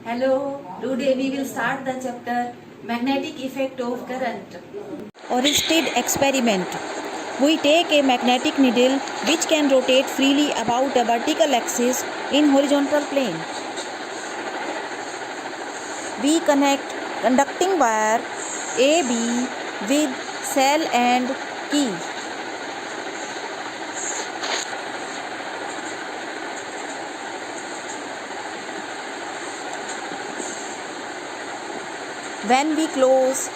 Hello, today we will start the chapter Magnetic Effect of Current. Oersted experiment. We take a magnetic needle which can rotate freely about a vertical axis in horizontal plane. We connect conducting wire AB with cell and key. When we close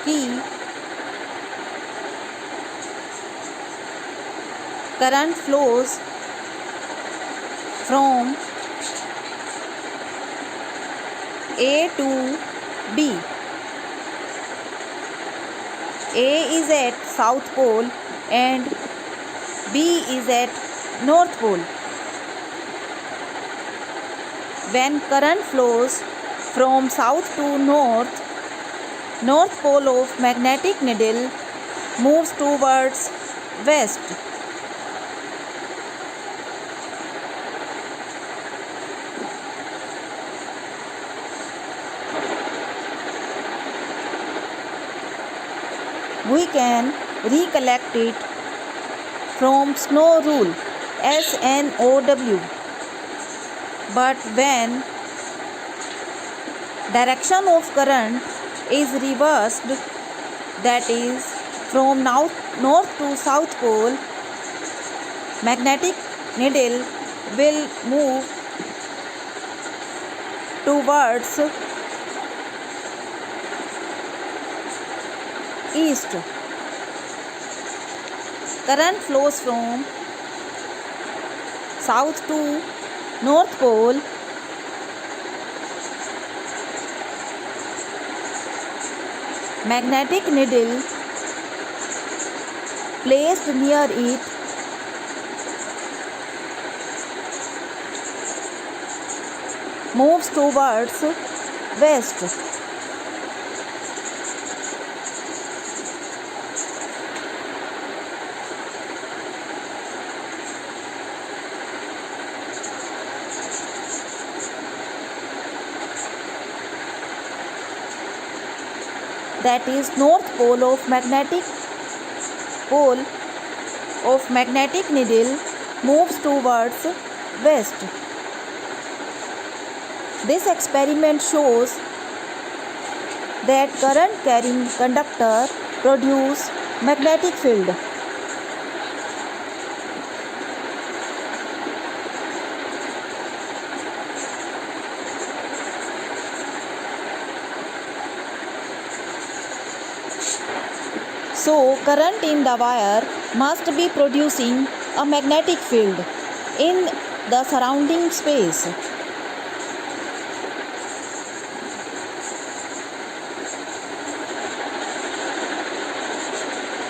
key, current flows from A to B. A is at South Pole and B is at North Pole. When current flows from south to north, North Pole of magnetic needle moves towards west. We can recollect it from snow rule, SNOW. But when direction of current is reversed, that is from north to south pole, magnetic needle will move towards east. Current flows from south to north pole. Magnetic needle placed near it moves towards west. That is north pole of magnetic needle moves towards west. This experiment shows that current carrying conductor produce magnetic field. So, current in the wire must be producing a magnetic field in the surrounding space.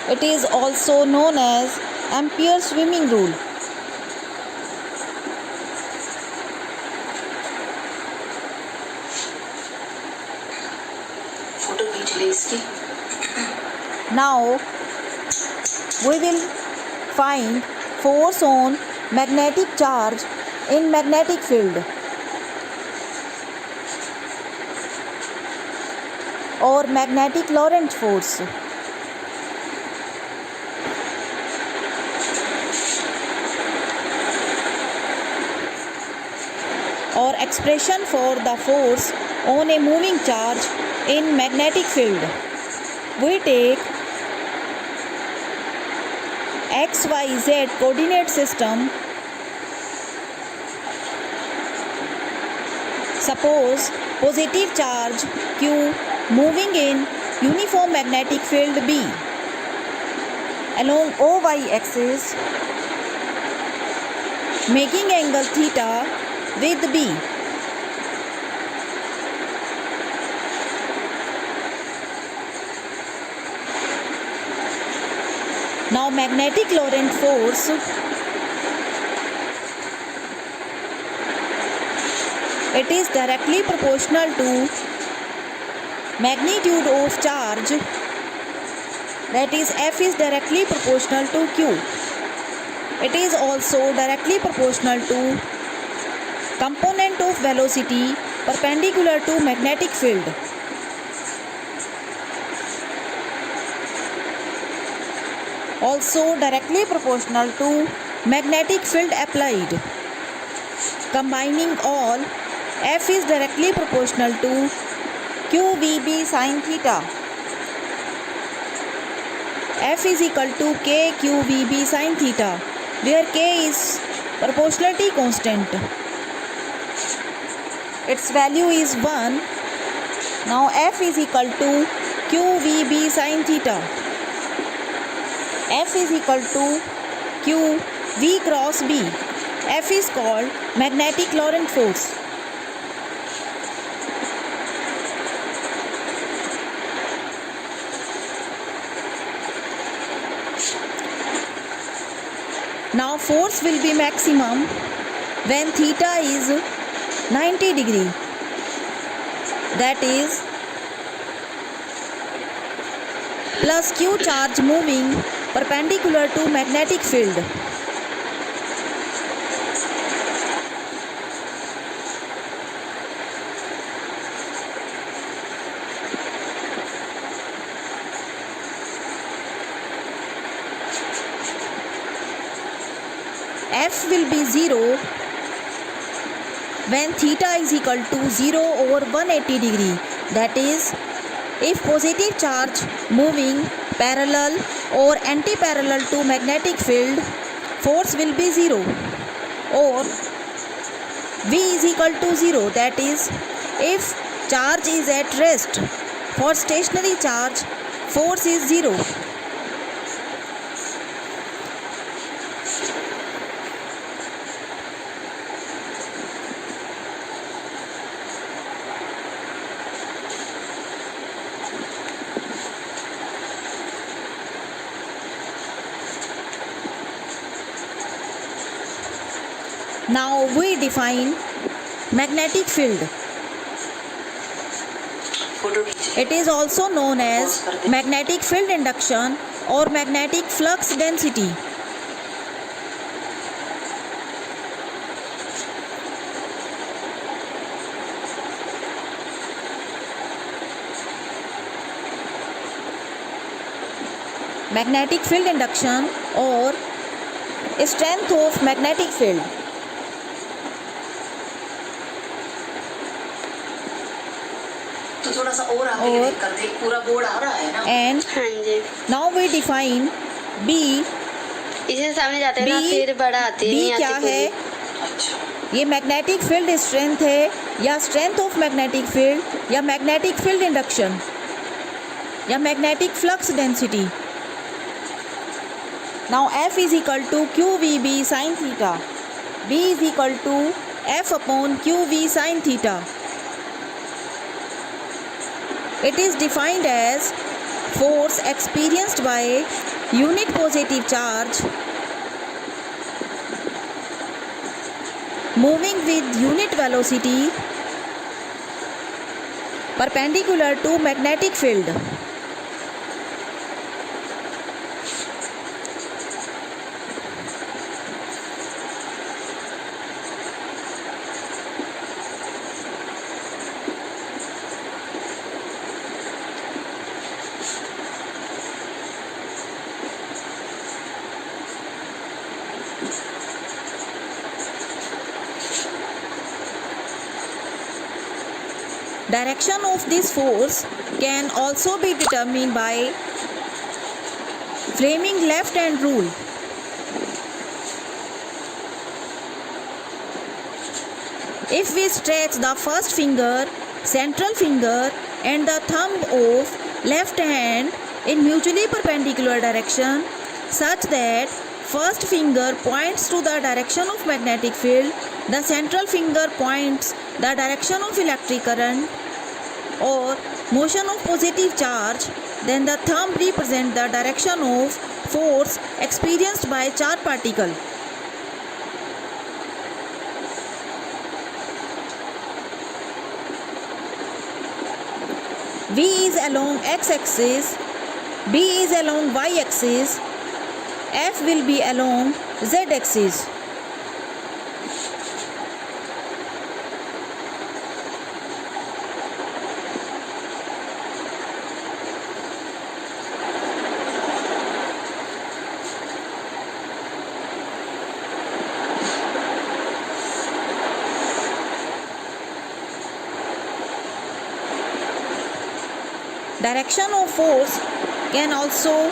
It is also known as Ampere's swimming rule. Photo खींच ले इसकी. Now we will find force on magnetic charge in magnetic field or magnetic Lorentz force. Or expression for the force on a moving charge in magnetic field. We take XYZ coordinate system. Suppose positive charge Q moving in uniform magnetic field B along OY axis, making angle theta with B. Now magnetic Lorentz force it is directly proportional to magnitude of charge, that is F is directly proportional to Q. It is also directly proportional to component of velocity perpendicular to magnetic field. Also directly proportional to magnetic field applied. Combining all, F is directly proportional to QVB sin theta. F is equal to KQVB sin theta, where K is proportionality constant. Its value is 1. Now F is equal to QVB sin theta. F is equal to Q V cross B. F is called magnetic Lorentz force. Now force will be maximum when theta is 90 degree. That is plus Q charge moving perpendicular to magnetic field. F will be 0 when theta is equal to 0 over 180 degree. That is, if positive charge moving parallel or anti-parallel to magnetic field, force will be 0, or V is equal to 0. That is, if charge is at rest. For stationary charge, force is 0. Now we define magnetic field. It is also known as magnetic field induction or magnetic flux density. Magnetic field induction or strength of magnetic field. तो थोड़ा सा और आगे कर दे, पूरा board आ रहा है ना। And हाँ जी, now we define B. इसे सामने जाते हैं ना B- फिर बड़ा आती है, B नहीं क्या आती है? पूरी। अच्छा, ये मैग्नेटिक फील्ड स्ट्रेंथ है या स्ट्रेंथ ऑफ मैग्नेटिक फील्ड या मैग्नेटिक फील्ड इंडक्शन या magnetic flux density. Now F is equal to Q V B sine theta. B is equal to F upon Q V sine theta. It is defined as force experienced by unit positive charge moving with unit velocity perpendicular to magnetic field. Direction of this force can also be determined by Fleming left hand rule. If we stretch the first finger, central finger and the thumb of left hand in mutually perpendicular direction such that first finger points to the direction of magnetic field, the central finger points the direction of electric current or motion of positive charge, then the thumb represents the direction of force experienced by charged particle. V is along x-axis, B is along y-axis, F will be along z-axis. Direction of force can also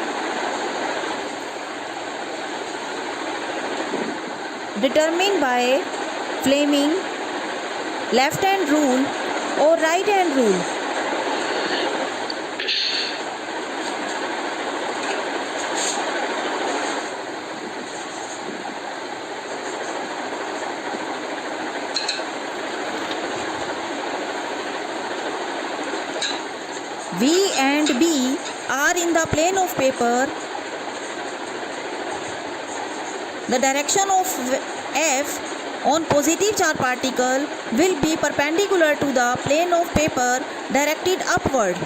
determined by Fleming left hand rule or right hand rule. V and B are in the plane of paper. The direction of F on positive charge particle will be perpendicular to the plane of paper directed upward.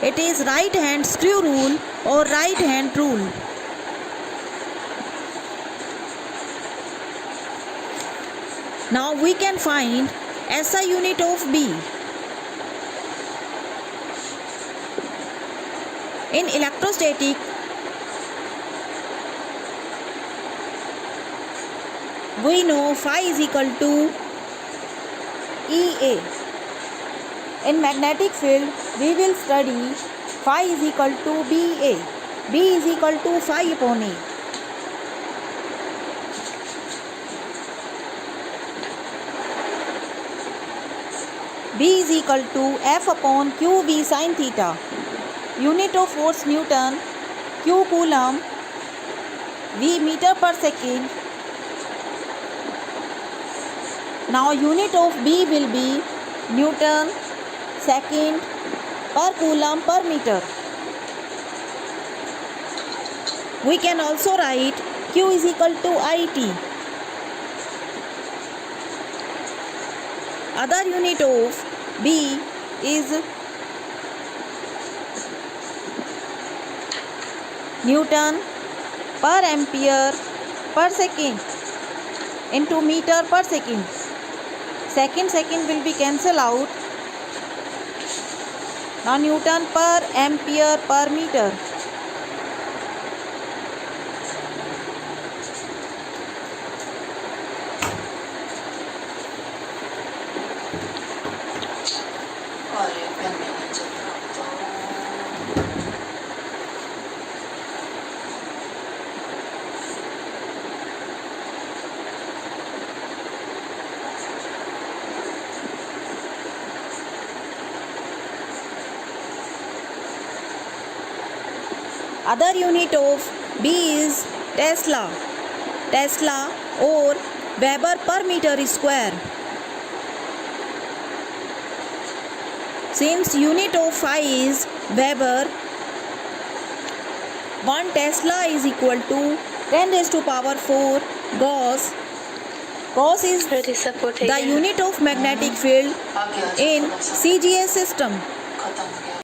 It is right hand screw rule or right hand rule. Now we can find SI unit of B. In electrostatic, we know phi is equal to EA. In magnetic field, we will study phi is equal to BA. B is equal to phi upon A. B is equal to F upon QV sin theta. Unit of force Newton, Q coulomb, V meter per second. Now unit of B will be Newton second per coulomb per meter. We can also write Q is equal to IT. Other unit of B is Newton per ampere per second into meter per second. Second will be cancelled out. Now Newton per ampere per meter. Other unit of B is Tesla. Tesla or Weber per meter square. Since unit of phi is Weber, 1 Tesla is equal to 10 raised to power 4 Gauss. Gauss is the unit of magnetic field in CGS system.